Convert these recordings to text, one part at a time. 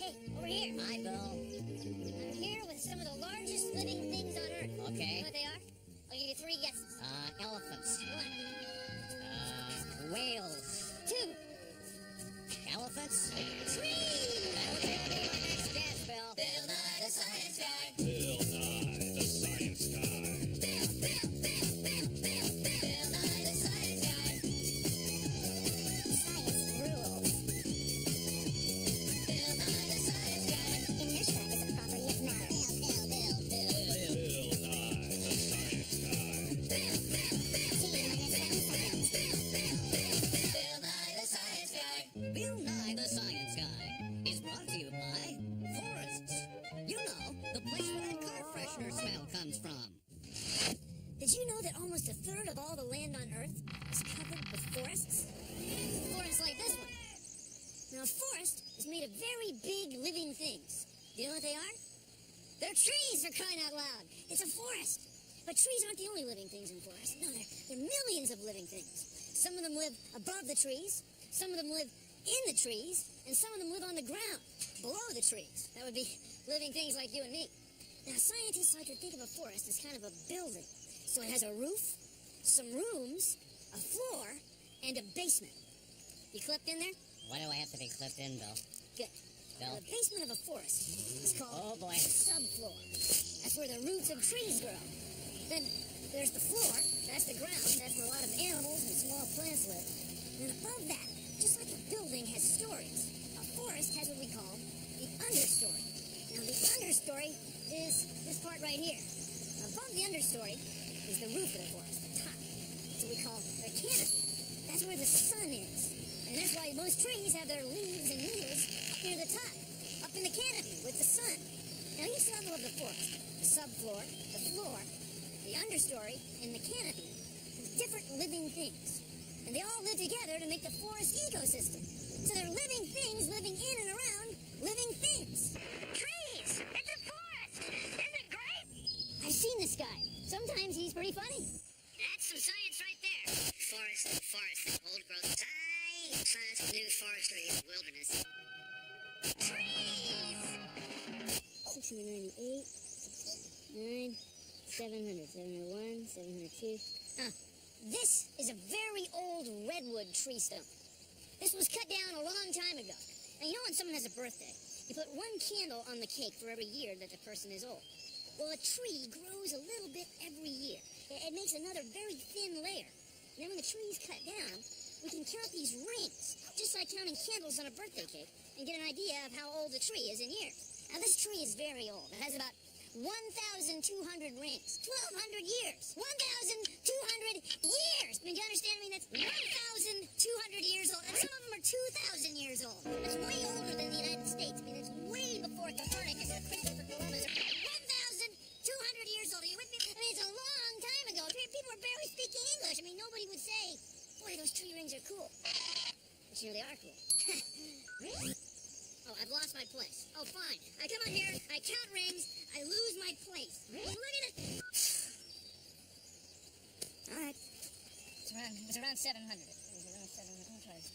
Hey, over here. Hi, Bill. I'm here with some of the largest living things on Earth. Okay. You know what they are? I'll give you 3 guesses. Elephants. 1. Whales. 2. Elephants. Trees! That'll take me my next guess, Bill. Bill Nye the Science Guy. Bill Nye the Science Guy. Bill Nye the Science Guy. Science rules. Bill Nye the Science Guy. Inertia is a property of matter. Bill Nye the Science Guy. Bill Nye the Science Guy. Bill Nye the Science Guy is brought to you by forests. You know, the place where that car freshener smell comes from. Did you know that almost a third of all the land on Earth is covered with forests? Forests like this one. Now, a forest is made of very big living things. Do you know what they are? They're trees, for crying out loud. It's a forest. But trees aren't the only living things in forests. No, there are millions of living things. Some of them live above the trees, some of them live in the trees, and some of them live on the ground, below the trees. That would be living things like you and me. Now, scientists like to think of a forest as kind of a building. So it has a roof, some rooms, a floor, and a basement. You clipped in there? Why do I have to be clipped in, Bill? Good. Bill? Now, the basement of a forest is called Oh, boy. the subfloor. That's where the roots of trees grow. Then there's the floor. That's the ground. That's where a lot of animals and small plants live. And above that, just like a building has stories, a forest has what we call the understory. Now, the understory is this part right here. Above the understory is the roof of the forest, the top. That's what we call the canopy. That's where the sun is. And that's why most trees have their leaves and needles up near the top, up in the canopy with the sun. Now, each level of the forest, the subfloor, the floor, the understory, and the canopy, has different living things. And they all live together to make the forest ecosystem. So they're living things living in and around living things. Trees! It's a forest! Isn't it great? I've seen this guy. Sometimes he's pretty funny. That's some science right there. Forest, old growth, science, new forestry, wilderness. Trees! 698, 9, 700, 701, 702. This is a very old redwood tree stump. This was cut down a long time ago. And you know when someone has a birthday, you put 1 candle on the cake for every year that the person is old. Well, a tree grows a little bit every year. It makes another very thin layer. And then when the tree's cut down, we can count these rings, just like counting candles on a birthday cake, and get an idea of how old the tree is in years. Now, this tree is very old. It has about 1,200 rings. 1,200 years. 1,200 years. I mean, do you understand? I mean, that's 1,200 years old. And some of them are 2,000 years old. That's way older than the United States. I mean, it's way before Copernicus and Christopher Columbus. 1,200 years old. Are you with me? I mean, it's a long time ago. People were barely speaking English. I mean, nobody would say, boy, those tree rings are cool. But you know, they are cool. Oh, I've lost my place. Oh, fine. I come out here, I count rings, I lose my place. Look at it. All right. It was around 700. It was around 700. Let me try this.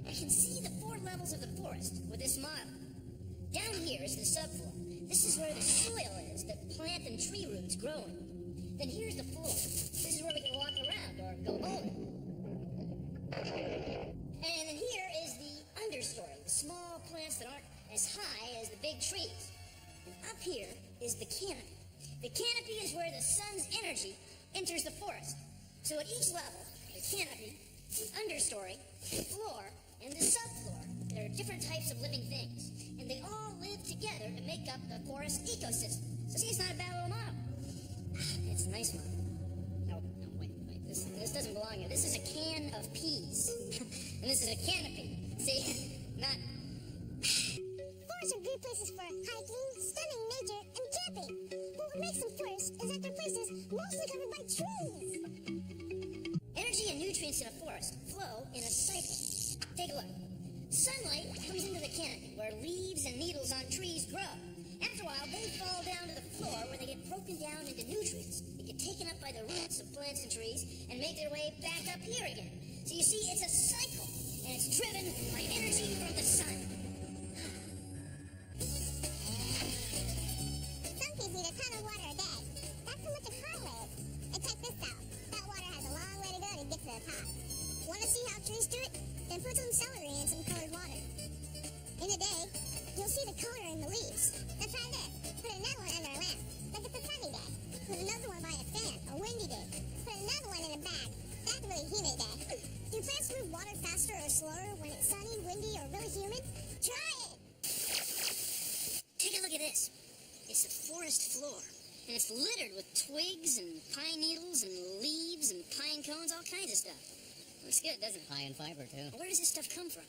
I can see the 4 levels of the forest with this model. Down here is the subfloor. This is where the soil is that plant and tree roots grow in. Then here's the floor. This is where we can walk around or go bowling. And then here is the understory, the small plants that aren't as high as the big trees. And up here is the canopy. The canopy is where the sun's energy enters the forest. So at each level, the canopy, the understory, the floor, and the subfloor, there are different types of living things. And they all live together to make up the forest ecosystem. So see, it's not a bad little model. It's a nice one. No, wait. This doesn't belong here. This is a can of peas. And this is a canopy. See? Not... Forests are great places for hiking, stunning nature, and camping. But what makes them forests is that they're places mostly covered by trees. Energy and nutrients in a forest flow in a cycle. Take a look. Sunlight comes into the canopy, where leaves and needles on trees grow. After a while, they fall down to the floor where they get broken down into nutrients. They get taken up by the roots of plants and trees and make their way back up here again. So you see, it's a cycle, and it's driven by energy from the sun. Some kids need a ton of water a day. That's how much a car weighs. And check this out. That water has a long way to go to get to the top. Want to see how trees do it? Then put some celery in some colored water. In a day, you'll see the color in the leaves. Now try this. Put another one under a lamp, like it's a sunny day. Put another one by a fan, a windy day. Put another one in a bag. That's a really humid day. Do plants move water faster or slower when it's sunny, windy, or really humid? Try it! Take a look at this. It's the forest floor, and it's littered with twigs and pine needles and leaves and pine cones, all kinds of stuff. Looks good, doesn't it? High in fiber, too. Where does this stuff come from?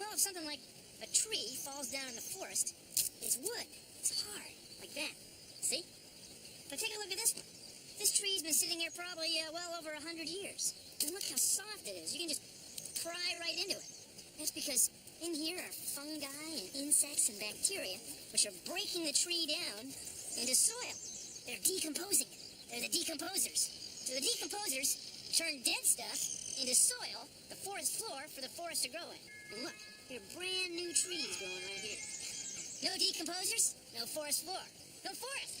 Well, if something like a tree falls down in the forest, it's wood. It's hard, like that. See? But take a look at this one. This tree's been sitting here probably well over 100 years. And look how soft it is. You can just pry right into it. That's because in here are fungi and insects and bacteria, which are breaking the tree down into soil. They're decomposing it. They're the decomposers. So the decomposers turn dead stuff into soil, the forest floor, for the forest to grow in. And look, here are brand new trees growing right here. No decomposers, no forest floor. No forest.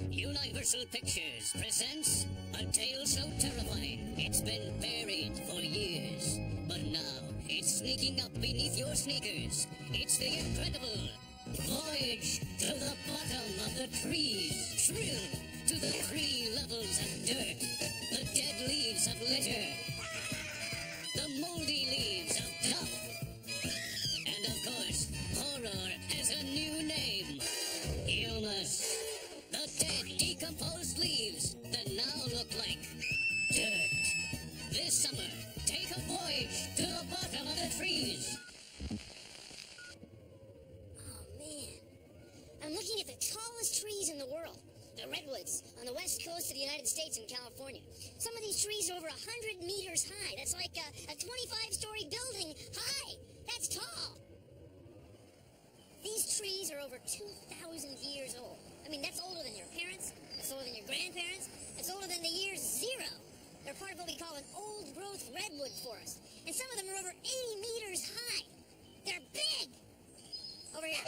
Universal Pictures presents a tale so terrifying it's been buried for years. But now it's sneaking up beneath your sneakers. It's the incredible Voyage to the Bottom of the Trees. Thrill to the 3 levels of dirt. The dead leaves of litter. The moldy leaves of duff. And of course, horror has a new name. Illness. The dead, decomposed leaves that now look like dirt. This summer, take a voyage to the bottom of the trees. Oh, man. I'm looking at the tallest trees in the world. The redwoods on the west coast of the United States in California. Some of these trees are over 100 meters high. That's like a 25-story building high. That's tall. These trees are over 2,000 years old. I mean, that's older than your parents, that's older than your grandparents, that's older than the year 0. They're part of what we call an old-growth redwood forest. And some of them are over 80 meters high. They're big! Over here.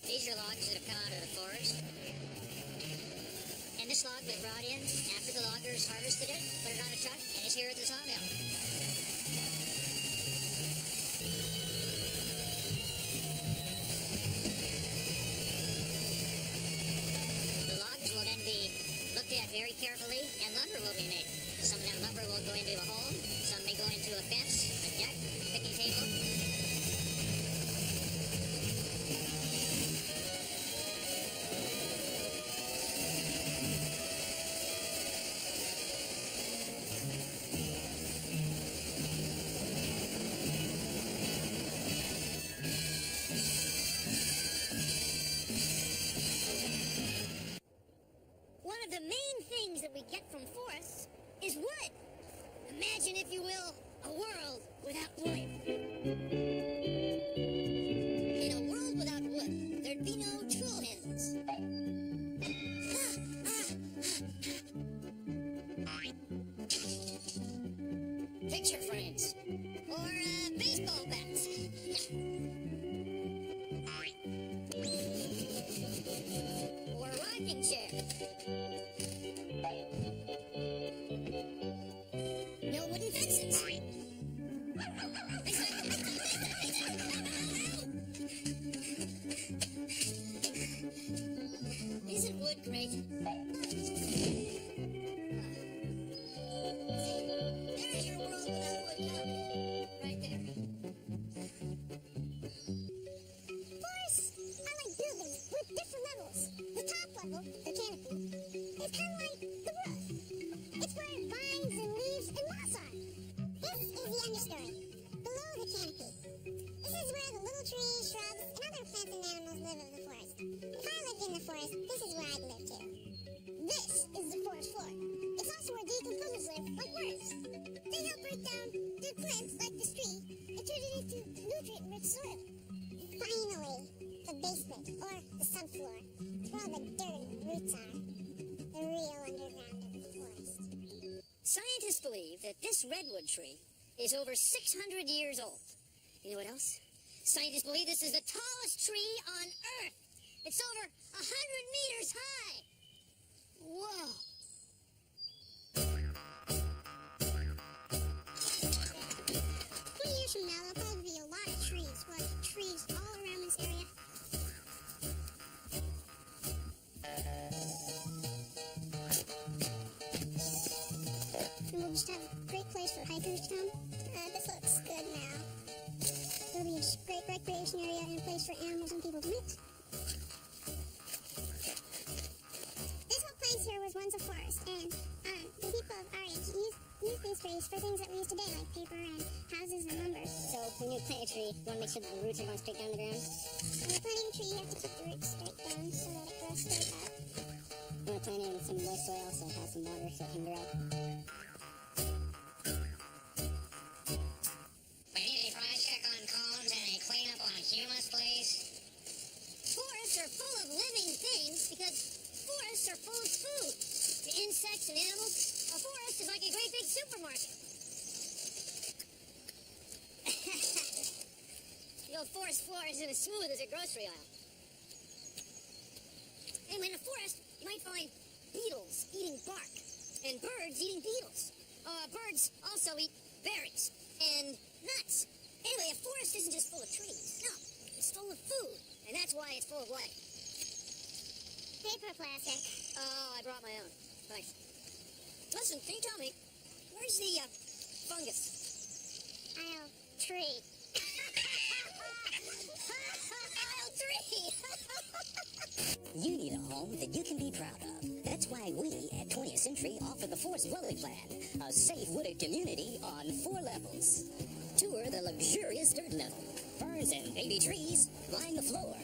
These are logs that have come out of the forest. And this log was brought in after the loggers harvested it, put it on a truck, and it's here at the sawmill. The logs will then be looked at very carefully, and lumber will be made. Some of that lumber will go into a home, some may go into a fence, a deck, a picnic table. One of the main things that we get from forests is wood. Imagine, if you will, a world without wood. In a world without wood, there'd be no tool handles. Picture frames. Or baseball bats. Or a rocking chair. No wooden fences. If I lived in the forest, this is where I'd live too. This is the forest floor. It's also where decomposers live, like worms. They help break down dead plants like this tree and turn it into nutrient-rich soil. Finally, the basement, or the subfloor, where all the dirt and roots are. The real underground of the forest. Scientists believe that this redwood tree is over 600 years old. You know what else? Scientists believe this is the tallest tree on Earth. It's over 100 meters high. Whoa. 20 years from now, there'll probably be a lot of trees. What, trees all around this area? And we'll just have a great place for hikers to come. This looks good now. There'll be a great recreation area and a place for animals and people to mix. This whole place here was once a forest, and the people of our age use these trees for things that we use today, like paper and houses and lumber. So when you plant a tree, you want to make sure that the roots are going straight down the ground? When you're planting a tree, you have to keep the roots straight down so that it grows straight up. You want to plant it in some moist soil so it has some water so it can grow. We need a price check on cones and a cleanup on humus, please. Forests are full of living things because forests are full of food. To insects and animals, a forest is like a great big supermarket. The old forest floor isn't as smooth as a grocery aisle. Anyway, in a forest, you might find beetles eating bark and birds eating beetles. Birds also eat berries and nuts. Anyway, a forest isn't just full of trees. No, it's full of food, and that's why it's full of life. Paper plastic. Oh, I brought my own. Thanks. Listen, can you tell me, where's the fungus? Aisle 3. Aisle 3! You need a home that you can be proud of. That's why we at 20th Century offer the Forest Dwelling Plan, a safe wooded community on 4 levels. Tour the luxurious dirt level. Ferns and baby trees line the floor.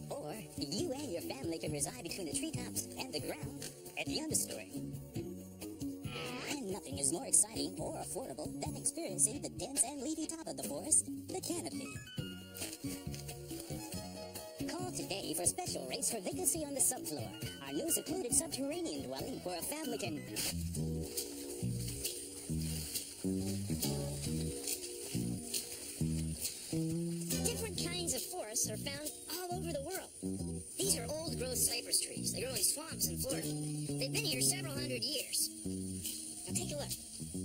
Or you and your family can reside between the treetops and the ground at the understory. And nothing is more exciting or affordable than experiencing the dense and leafy top of the forest, the canopy. Call today for special rates for vacancy on the subfloor, our new secluded subterranean dwelling where a family can... Different kinds of forests are found all over the world. These are old-growth cypress trees. They grow in swamps in Florida. They've been here several hundred years. Now take a look.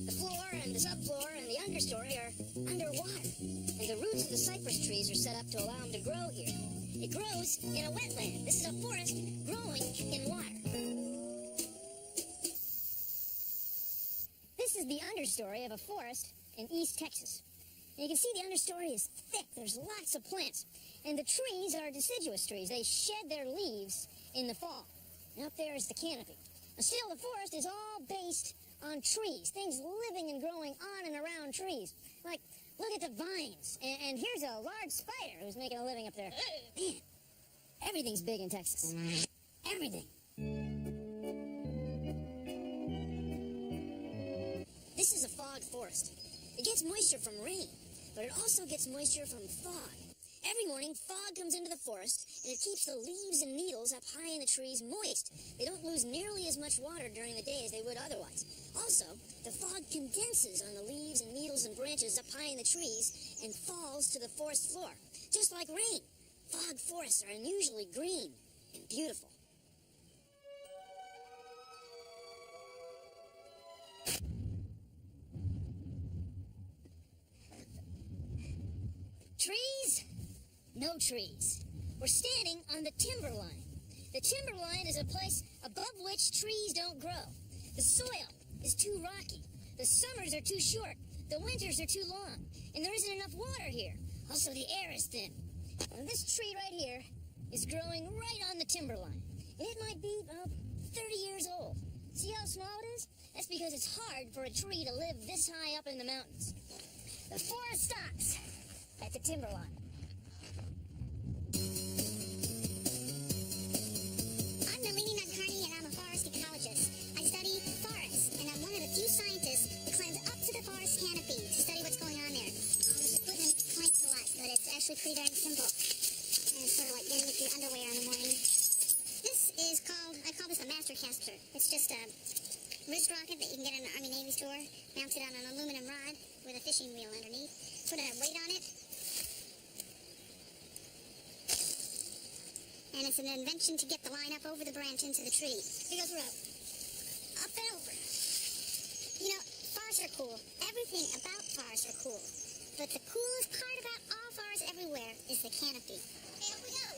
The floor and the subfloor and the understory are underwater, and the roots of the cypress trees are set up to allow them to grow here. It grows in a wetland. This is a forest growing in water. This is the understory of a forest in East Texas. And you can see the understory is thick. There's lots of plants. And the trees are deciduous trees. They shed their leaves in the fall. And up there is the canopy. Now, still, the forest is all based on trees, things living and growing on and around trees. Like, look at the vines. And here's a large spider who's making a living up there. Man, everything's big in Texas. Everything. This is a fog forest. It gets moisture from rain, but it also gets moisture from fog. Every morning, fog comes into the forest, and it keeps the leaves and needles up high in the trees moist. They don't lose nearly as much water during the day as they would otherwise. Also, the fog condenses on the leaves and needles and branches up high in the trees and falls to the forest floor. Just like rain, fog forests are unusually green and beautiful. Trees? No trees. We're standing on the timberline. The timberline is a place above which trees don't grow. The soil is too rocky. The summers are too short. The winters are too long. And there isn't enough water here. Also, the air is thin. And this tree right here is growing right on the timberline. And it might be about 30 years old. See how small it is? That's because it's hard for a tree to live this high up in the mountains. The forest stops at the timberline. actually pretty darn simple. And it's sort of like getting into your underwear in the morning. This is called, I call this a master caster. It's just a wrist rocket that you can get in an Army Navy store, mounted on an aluminum rod with a fishing reel underneath. Put a weight on it. And it's an invention to get the line up over the branch into the tree. It goes up. Up and over. You know, forests are cool. Everything about forests are cool. But the coolest part about all forests everywhere is the canopy. Okay, up we go.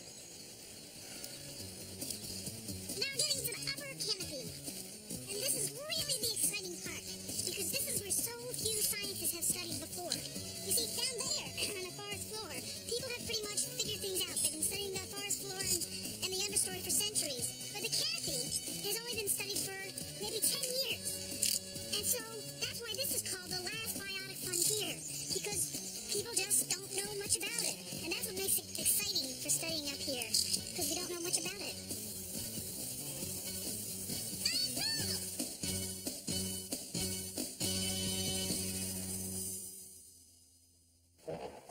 Now we're getting to the upper canopy. And this is really the exciting part. Because this is where so few scientists have studied before. You see, down there on the forest floor, people have pretty much figured things out. They've been studying the forest floor and the understory for centuries. But the canopy has only been studied for maybe 10 years. And so that's why this is called the last biotic frontier. Because people just don't know much about it. And that's what makes it exciting for studying up here. Because we don't know much about it.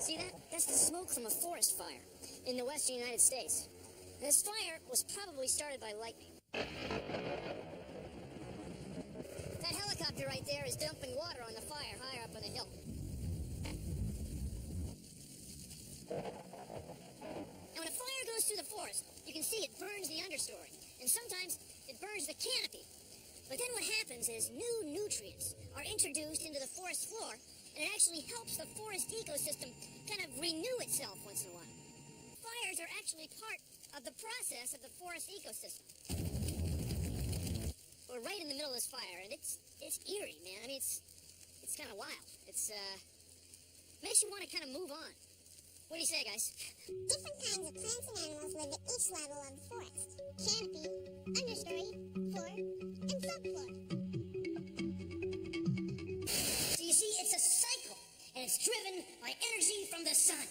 See that? That's the smoke from a forest fire in the western United States. This fire was probably started by lightning. That helicopter right there is dumping water on the fire higher up on the hill. And when a fire goes through the forest, you can see it burns the understory, and sometimes it burns the canopy. But then what happens is new nutrients are introduced into the forest floor, and it actually helps the forest ecosystem kind of renew itself once in a while. Fires are actually part of the process of the forest ecosystem. We're right in the middle of this fire, and it's eerie, man. I mean, it's kind of wild. It's makes you want to kind of move on. What do you say, guys? Different kinds of plants and animals live at each level of the forest. Canopy, understory, floor, and subfloor. So you see, it's a cycle, and it's driven by energy from the sun.